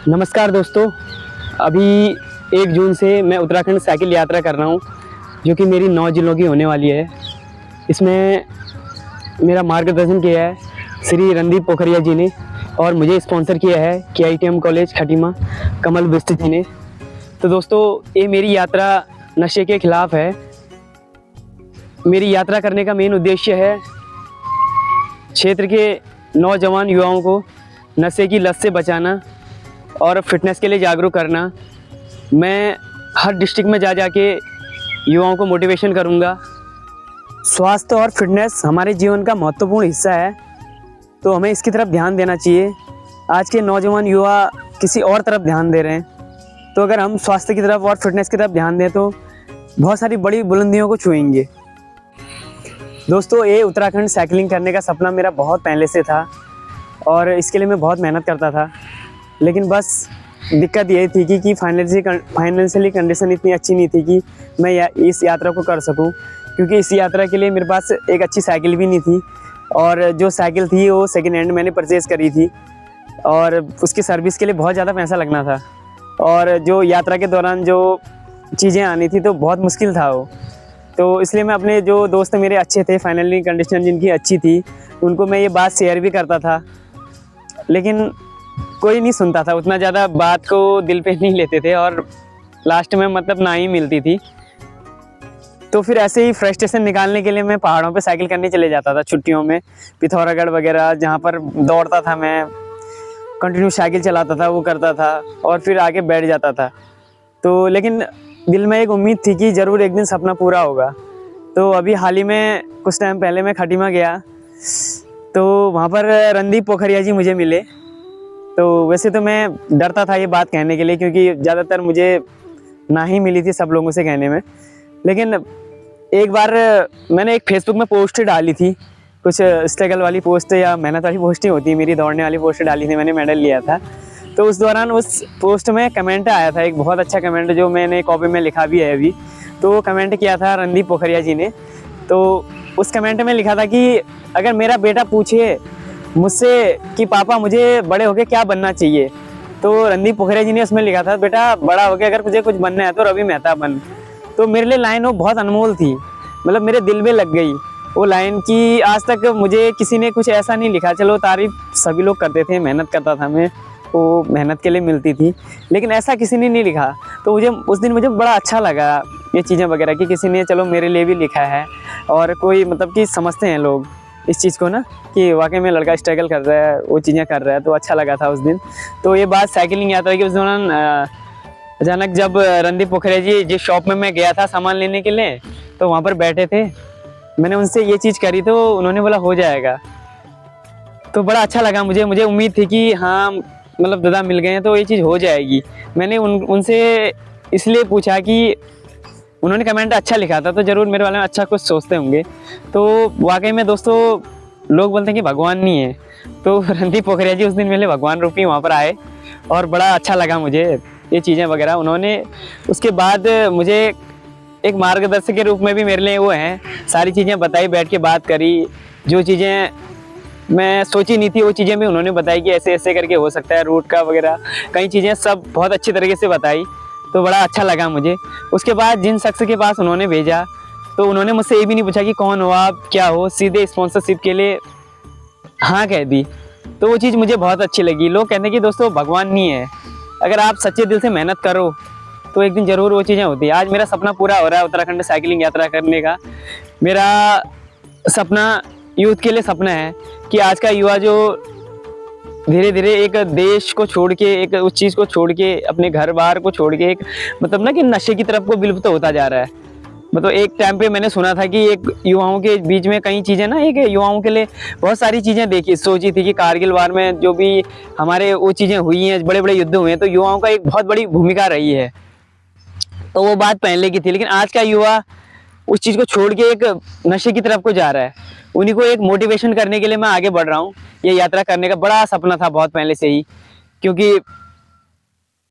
नमस्कार दोस्तों। अभी 1 जून से मैं उत्तराखंड साइकिल यात्रा कर रहा हूँ, जो कि मेरी 9 जिलों की होने वाली है। इसमें मेरा मार्गदर्शन किया है श्री रणदीप पोखरिया जी ने, और मुझे स्पॉन्सर किया है KITM कॉलेज खटीमा कमल बिष्ट जी ने। तो दोस्तों, ये मेरी यात्रा नशे के खिलाफ है। मेरी यात्रा करने का मेन उद्देश्य है क्षेत्र के नौजवान युवाओं को नशे की लत से बचाना और फिटनेस के लिए जागरूक करना। मैं हर डिस्ट्रिक्ट में जा के युवाओं को मोटिवेशन करूंगा। स्वास्थ्य और फिटनेस हमारे जीवन का महत्वपूर्ण हिस्सा है, तो हमें इसकी तरफ ध्यान देना चाहिए। आज के नौजवान युवा किसी और तरफ ध्यान दे रहे हैं, तो अगर हम स्वास्थ्य की तरफ और फिटनेस की तरफ ध्यान दें तो बहुत सारी बड़ी बुलंदियों को छुएंगे। दोस्तों, ये उत्तराखंड साइकिलिंग करने का सपना मेरा बहुत पहले से था और इसके लिए मैं बहुत मेहनत करता था, लेकिन बस दिक्कत ये थी कि फाइनेंशियली कंडीशन इतनी अच्छी नहीं थी कि मैं इस यात्रा को कर सकूं, क्योंकि इस यात्रा के लिए मेरे पास एक अच्छी साइकिल भी नहीं थी, और जो साइकिल थी वो सेकेंड हैंड मैंने परचेज़ करी थी, और उसकी सर्विस के लिए बहुत ज़्यादा पैसा लगना था, और जो यात्रा के दौरान जो चीज़ें आनी थी तो बहुत मुश्किल था वो। तो इसलिए मैं अपने जो दोस्त मेरे अच्छे थे, फाइनली कंडीशन जिनकी अच्छी थी, उनको मैं ये बात शेयर भी करता था, लेकिन कोई नहीं सुनता था। उतना ज़्यादा बात को दिल पे नहीं लेते थे, और लास्ट में मतलब ना ही मिलती थी। तो फिर ऐसे ही फ्रस्ट्रेशन निकालने के लिए मैं पहाड़ों पे साइकिल करने चले जाता था छुट्टियों में, पिथौरागढ़ वगैरह, जहाँ पर दौड़ता था मैं, कंटिन्यू साइकिल चलाता था, वो करता था, और फिर आके बैठ जाता था। तो लेकिन दिल में एक उम्मीद थी कि ज़रूर एक दिन सपना पूरा होगा। तो अभी हाल ही में कुछ टाइम पहले मैं खटीमा गया, तो वहाँ पर रणदीप पोखरिया जी मुझे मिले। तो वैसे तो मैं डरता था ये बात कहने के लिए, क्योंकि ज़्यादातर मुझे ना ही मिली थी सब लोगों से कहने में, लेकिन एक बार मैंने एक फेसबुक में पोस्ट डाली थी, कुछ स्ट्रगल वाली पोस्ट या मेहनत वाली पोस्ट ही होती है, मेरी दौड़ने वाली पोस्ट डाली थी, मैंने मेडल लिया था। तो उस दौरान उस पोस्ट में कमेंट आया था, एक बहुत अच्छा कमेंट, जो मैंने कॉपी में लिखा भी है अभी। तो वो कमेंट किया था रणदीप पोखरिया जी ने। तो उस कमेंट में लिखा था कि अगर मेरा बेटा पूछे मुझसे कि पापा मुझे बड़े होके क्या बनना चाहिए, तो रणदीप पोखरिया जी ने उसमें लिखा था, बेटा बड़ा होके अगर तुझे कुछ बनना है तो रवि मेहता बन। तो मेरे लिए लाइन वो बहुत अनमोल थी, मतलब मेरे दिल में लग गई वो लाइन की। आज तक मुझे किसी ने कुछ ऐसा नहीं लिखा, चलो तारीफ सभी लोग करते थे, मेहनत करता था मैं, वो मेहनत के लिए मिलती थी, लेकिन ऐसा किसी ने नहीं लिखा। तो मुझे उस दिन बड़ा अच्छा लगा ये चीज़ें वगैरह कि किसी ने चलो मेरे लिए भी लिखा है, और कोई मतलब कि समझते हैं लोग इस चीज़ को ना, कि वाकई में लड़का स्ट्रगल कर रहा है, वो चीज़ें कर रहा है। तो अच्छा लगा था उस दिन। तो ये बात साइकिलिंग यात्रा की उस दौरान अचानक जब रणदीप पोखरिया जी जिस शॉप में मैं गया था सामान लेने के लिए, तो वहाँ पर बैठे थे, मैंने उनसे ये चीज़ करी तो उन्होंने बोला हो जाएगा। तो बड़ा अच्छा लगा मुझे उम्मीद थी कि हाँ मतलब दादा मिल गए हैं तो ये चीज़ हो जाएगी। मैंने उनसे इसलिए पूछा कि उन्होंने कमेंट अच्छा लिखा था, तो ज़रूर मेरे बारे में अच्छा कुछ सोचते होंगे। तो वाकई में दोस्तों, लोग बोलते हैं कि भगवान नहीं है, तो रणदीप पोखरिया जी उस दिन मेरे भगवान रूपी वहाँ पर आए, और बड़ा अच्छा लगा मुझे ये चीज़ें वगैरह। उन्होंने उसके बाद मुझे एक मार्गदर्शक के रूप में भी मेरे लिए वो हैं, सारी चीज़ें बताई, बैठ के बात करी, जो चीज़ें मैं सोची नहीं थी वो चीज़ें भी उन्होंने बताई कि ऐसे ऐसे करके हो सकता है, रूट का वगैरह कई चीज़ें सब बहुत अच्छी तरीके से बताई। तो बड़ा अच्छा लगा मुझे। उसके बाद जिन शख्स के पास उन्होंने भेजा, तो उन्होंने मुझसे ये भी नहीं पूछा कि कौन हो आप, क्या हो, सीधे स्पॉन्सरशिप के लिए हाँ कह दी। तो वो चीज़ मुझे बहुत अच्छी लगी। लोग कहते हैं कि दोस्तों भगवान नहीं है, अगर आप सच्चे दिल से मेहनत करो तो एक दिन ज़रूर वो चीज़ें होती है। आज मेरा सपना पूरा हो रहा है उत्तराखंड साइकिलिंग यात्रा करने का। मेरा सपना यूथ के लिए सपना है कि आज का युवा जो धीरे धीरे एक देश को छोड़ के, एक उस चीज़ को छोड़ के, अपने घर बार को छोड़ के, एक मतलब ना कि नशे की तरफ को विलुप्त होता जा रहा है। मतलब एक टाइम पे मैंने सुना था कि एक युवाओं के बीच में कई चीज़ें ना, एक युवाओं के लिए बहुत सारी चीज़ें देखी सोची थी कि कारगिल वार में जो भी हमारे वो चीज़ें हुई हैं, बड़े बड़े युद्ध हुए हैं, तो युवाओं का एक बहुत बड़ी भूमिका रही है। तो वो बात पहले की थी, लेकिन आज का युवा उस चीज़ को छोड़ के एक नशे की तरफ को जा रहा है। उन्हीं को एक मोटिवेशन करने के लिए मैं आगे बढ़ रहा हूँ। ये यात्रा करने का बड़ा सपना था बहुत पहले से ही, क्योंकि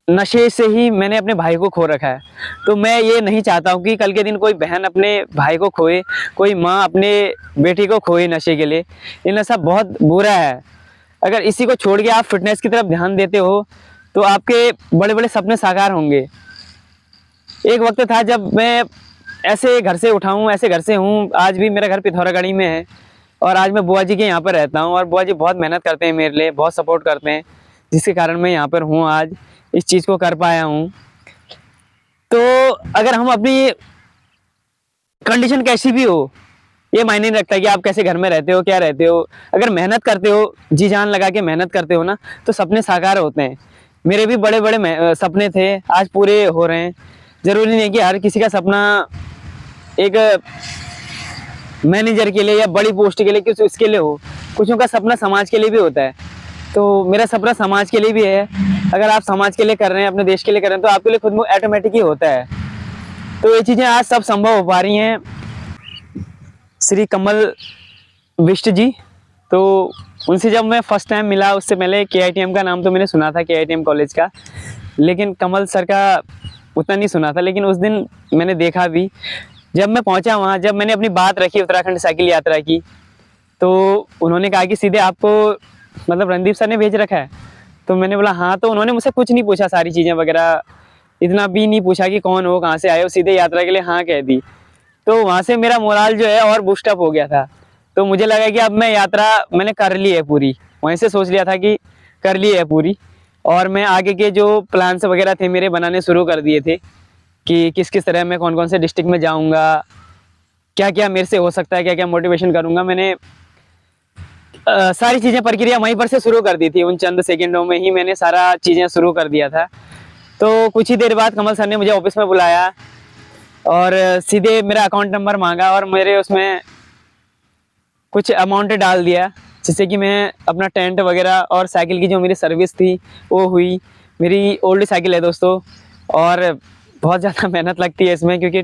नशे से ही मैंने अपने भाई को खो रखा है। तो मैं ये नहीं चाहता हूँ कि कल के दिन कोई बहन अपने भाई को खोए, कोई माँ अपने बेटी को खोए नशे के लिए। ये नशा बहुत बुरा है। अगर इसी को छोड़ के आप फिटनेस की तरफ ध्यान देते हो तो आपके बड़े बड़े सपने साकार होंगे। एक वक्त था जब मैं ऐसे घर से उठा हूँ, ऐसे घर से हूँ, आज भी मेरा घर पिथौरागढ़ी में है और आज मैं बुआ जी के यहाँ पर रहता हूँ और बुआ जी बहुत मेहनत करते हैं मेरे लिए, बहुत सपोर्ट करते हैं, जिसके कारण मैं यहाँ पर हूँ, आज इस चीज़ को कर पाया हूँ। तो अगर हम अपनी कंडीशन कैसी भी हो, ये मायने नहीं रखता कि आप कैसे घर में रहते हो, क्या रहते हो, अगर मेहनत करते हो, जी जान लगा के मेहनत करते हो ना, तो सपने साकार होते हैं। मेरे भी बड़े बड़े सपने थे, आज पूरे हो रहे हैं। ज़रूरी नहीं है कि हर किसी का सपना एक मैनेजर के लिए या बड़ी पोस्ट के लिए कुछ उसके लिए हो, कुछों का सपना समाज के लिए भी होता है। तो मेरा सपना समाज के लिए भी है। अगर आप समाज के लिए कर रहे हैं, अपने देश के लिए कर रहे हैं, तो आपके लिए खुद में ऑटोमेटिक ही होता है। तो ये चीज़ें आज सब संभव हो पा रही हैं श्री कमल विष्ट जी। तो उनसे जब मैं फर्स्ट टाइम मिला, उससे पहले KITM का नाम तो मैंने सुना था, KITM कॉलेज का, लेकिन कमल सर का उतना नहीं सुना था। लेकिन उस दिन मैंने देखा भी, जब मैं पहुंचा वहाँ, जब मैंने अपनी बात रखी उत्तराखंड साइकिल यात्रा की, तो उन्होंने कहा कि सीधे आपको मतलब रणदीप सर ने भेज रखा है। तो मैंने बोला हाँ। तो उन्होंने मुझसे कुछ नहीं पूछा, सारी चीज़ें वगैरह इतना भी नहीं पूछा कि कौन हो, कहाँ से आए हो, सीधे यात्रा के लिए हाँ कह दी। तो वहाँ से मेरा मोराल जो है और बूस्टअप हो गया था। तो मुझे लगा कि अब मैं यात्रा मैंने कर ली है पूरी, वहीं से सोच लिया था कि कर ली है पूरी। और मैं आगे के जो प्लान्स वगैरह थे मेरे बनाने शुरू कर दिए थे कि किस किस तरह मैं कौन कौन से डिस्ट्रिक्ट में जाऊंगा, क्या क्या मेरे से हो सकता है, क्या क्या मोटिवेशन करूंगा। मैंने सारी चीज़ें प्रक्रिया वहीं पर से शुरू कर दी थी, उन चंद सेकंडों में ही मैंने सारा चीज़ें शुरू कर दिया था। तो कुछ ही देर बाद कमल सर ने मुझे ऑफिस में बुलाया और सीधे मेरा अकाउंट नंबर मांगा और मेरे उसमें कुछ अमाउंट डाल दिया, जिससे कि मैं अपना टेंट वगैरह और साइकिल की जो मेरी सर्विस थी वो हुई। मेरी ओल्ड साइकिल है दोस्तों, और बहुत ज़्यादा मेहनत लगती है इसमें, क्योंकि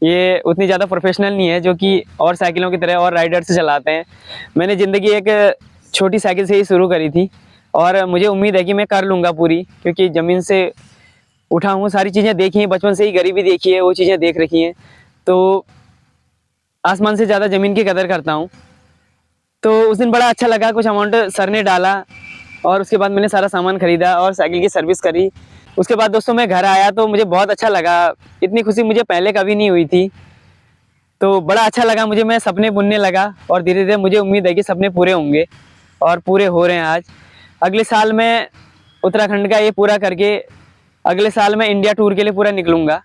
ये उतनी ज़्यादा प्रोफेशनल नहीं है जो कि और साइकिलों की तरह और राइडर से चलाते हैं। मैंने ज़िंदगी एक छोटी साइकिल से ही शुरू करी थी और मुझे उम्मीद है कि मैं कर लूँगा पूरी, क्योंकि ज़मीन से उठा हूँ, सारी चीज़ें देखी हैं, बचपन से ही गरीबी देखी है, वो चीज़ें देख रखी हैं। तो आसमान से ज़्यादा ज़मीन की कदर करता हूँ। तो उस दिन बड़ा अच्छा लगा, कुछ अमाउंट सर ने डाला और उसके बाद मैंने सारा सामान खरीदा और साइकिल की सर्विस करी। उसके बाद दोस्तों मैं घर आया तो मुझे बहुत अच्छा लगा, इतनी खुशी मुझे पहले कभी नहीं हुई थी। तो बड़ा अच्छा लगा मुझे, मैं सपने बुनने लगा और धीरे धीरे मुझे उम्मीद है कि सपने पूरे होंगे और पूरे हो रहे हैं आज। अगले साल मैं उत्तराखंड का ये पूरा करके अगले साल मैं इंडिया टूर के लिए पूरा निकलूँगा।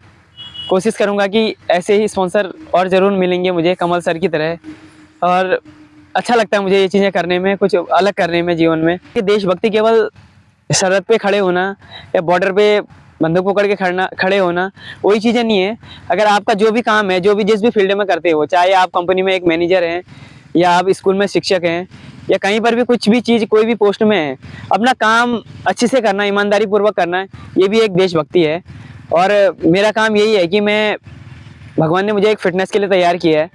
कोशिश करूँगा कि ऐसे ही स्पॉन्सर और ज़रूर मिलेंगे मुझे कमल सर की तरह। और अच्छा लगता है मुझे ये चीज़ें करने में, कुछ अलग करने में जीवन में। कि देशभक्ति केवल सरहद पे खड़े होना या बॉर्डर पे बंदूक पकड़ के खड़े होना वही चीज़ें नहीं है। अगर आपका जो भी काम है, जो भी जिस भी फील्ड में करते हो, चाहे आप कंपनी में एक मैनेजर हैं या आप स्कूल में शिक्षक हैं या कहीं पर भी कुछ भी चीज़ कोई भी पोस्ट में है, अपना काम अच्छे से करना, ईमानदारी पूर्वक करना है, ये भी एक देशभक्ति है। और मेरा काम यही है कि मैं, भगवान ने मुझे एक फ़िटनेस के लिए तैयार किया है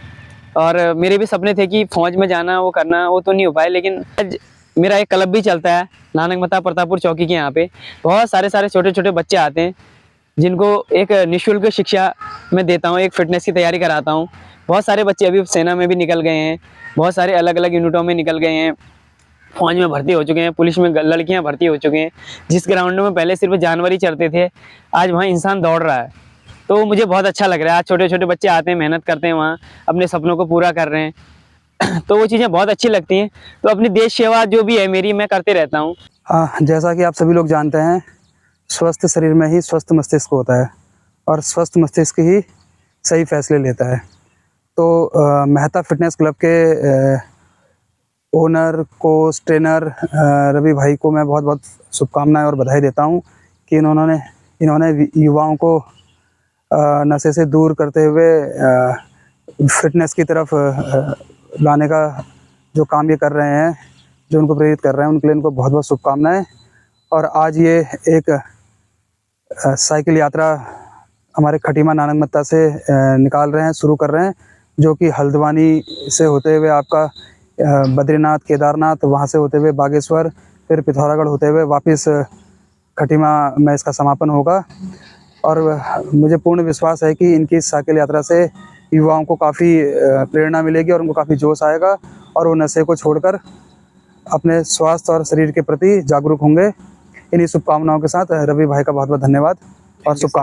और मेरे भी सपने थे कि फ़ौज में जाना, वो करना, वो तो नहीं हो पाए। लेकिन आज मेरा एक क्लब भी चलता है नानक मता प्रतापपुर चौकी के यहाँ पे। बहुत सारे छोटे छोटे बच्चे आते हैं जिनको एक निःशुल्क शिक्षा मैं देता हूँ, एक फ़िटनेस की तैयारी कराता हूँ। बहुत सारे बच्चे अभी सेना में भी निकल गए हैं, बहुत सारे अलग अलग यूनिटों में निकल गए हैं, फौज में भर्ती हो चुके हैं, पुलिस में लड़कियां भर्ती हो चुके हैं। जिस ग्राउंड में पहले सिर्फ जानवर ही चढ़ते थे, आज वहाँ इंसान दौड़ रहा है। तो मुझे बहुत अच्छा लग रहा है, आज छोटे छोटे बच्चे आते हैं, मेहनत करते हैं, वहाँ अपने सपनों को पूरा कर रहे हैं। तो वो चीज़ें बहुत अच्छी लगती हैं। तो अपनी देश सेवा जो भी है मेरी, मैं करते रहता हूँ। हाँ, जैसा कि आप सभी लोग जानते हैं, स्वस्थ शरीर में ही स्वस्थ मस्तिष्क होता है और स्वस्थ मस्तिष्क ही सही फैसले लेता है। तो मेहता फिटनेस क्लब के ओनर, कोच, ट्रेनर रवि भाई को मैं बहुत बहुत शुभकामनाएं और बधाई देता हूं कि इन्होंने युवाओं को नशे से दूर करते हुए फिटनेस की तरफ लाने का जो काम ये कर रहे हैं, जो उनको प्रेरित कर रहे हैं, उनके लिए इनको बहुत बहुत शुभकामनाएं। और आज ये एक साइकिल यात्रा हमारे खटीमा नानक मत्ता से निकाल रहे हैं, शुरू कर रहे हैं, जो कि हल्द्वानी से होते हुए आपका बद्रीनाथ, केदारनाथ, वहाँ से होते हुए बागेश्वर, फिर पिथौरागढ़ होते हुए वापस खटीमा में इसका समापन होगा। और मुझे पूर्ण विश्वास है कि इनकी साइकिल यात्रा से युवाओं को काफ़ी प्रेरणा मिलेगी और उनको काफ़ी जोश आएगा और वो नशे को छोड़कर अपने स्वास्थ्य और शरीर के प्रति जागरूक होंगे। इन्हीं शुभकामनाओं के साथ रवि भाई का बहुत बहुत धन्यवाद और शुभकामनाएं।